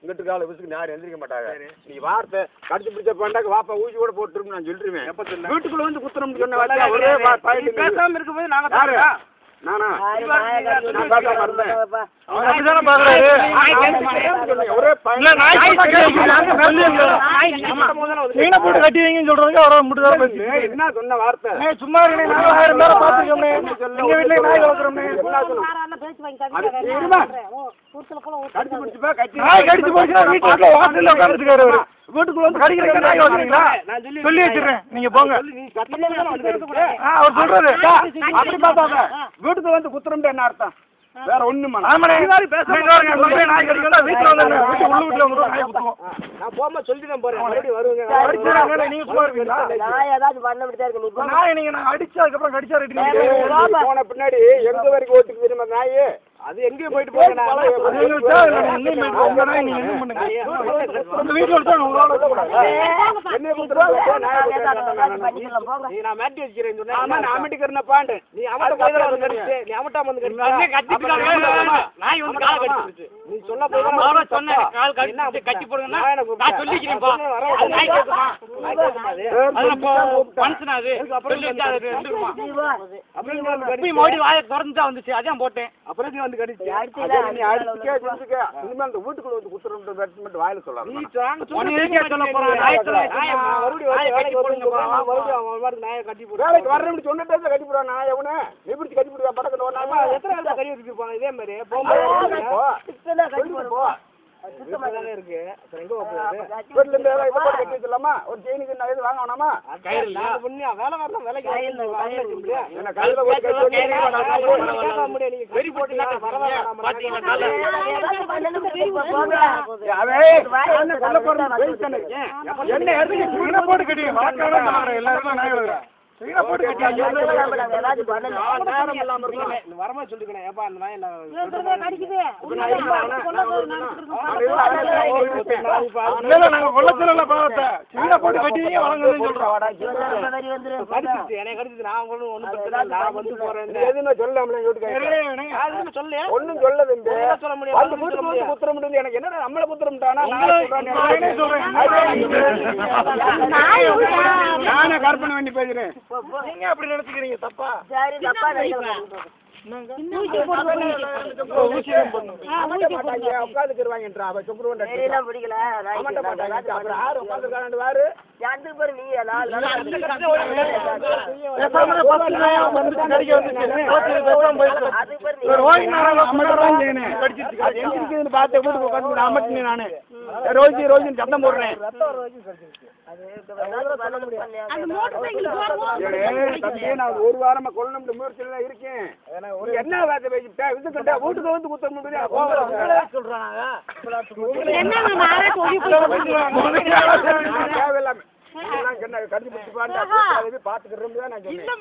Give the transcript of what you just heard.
இங்கிட்டு கால விசுக்கு யாரும் எந்திரிக்க மாட்டாங்க. நீ வார்த்தை கடிச்சு பிடிச்ச பண்ணாக்க வாப்பா ஊசி கூட போட்டுரும் நான் சொல்லிருவேன். வீட்டுக்குள்ள வந்து குத்துறோம்னு சொன்ன ஒரே பேசாம இருக்கும்போது நாங்க நானா என்ன சொன்ன வார்த்தை சும்மா வீட்டுக்குள்ள வந்து சொல்லி வச்சிருக்கேன். நீங்க போங்க அவர் சொல்றது அப்படி பார்த்தாங்க. வீட்டுக்கு வந்து குத்துறோம் என்ன அர்த்தம்? வேற ஒண்ணுமா சொல்லிட்டு போறேன். போன பின்னாடி எங்க வரைக்கும் ஓட்டுக்கு திரும்ப நாயே அது எங்கேயும் போயிட்டு போறேன். போட்டேன் அப்புறம் வீட்டுக்குள்ள வந்து குத்துறோம் வாயில சொல்லலாம். வேலைக்கு வரணும்னு சொன்னதே கட்டி போடுவான். நான் எவனே எப்படி கட்டி போடுவா படக்கணும் எத்தனை கறி வச்சுருப்பாங்க. இதே மாதிரி இருக்கு ஒரு செயினுக்கு வாங்க வேணாமா? வேலை வரணும் வேலைக்கு என்ன போட்டு கட்டி எல்லாருக்கும் வரமா சொல்லிக்கணும். ஏப்பா அந்த நாய் ஒன்னும் சொல்ல குத்துற முடியாது. எனக்கு என்ன நம்மள குத்துறோம்டானா நானே கற்பனை பண்ணி பேசுறேன். நீங்க அப்படி நினைச்சுக்கிறீங்க தப்பா? சத்தம் போடுறேன். ஒரு வாரமா கொல்லணும் முயற்சியில இருக்கேன். என்ன வார்த்தை பேசிட்டா வீட்டுக்கு வந்து குத்த முடியாது தேவையில்லாம கடிச்சு பிடிச்சு பாத்துக்கிறோம் தான் நான் சொன்னேன்.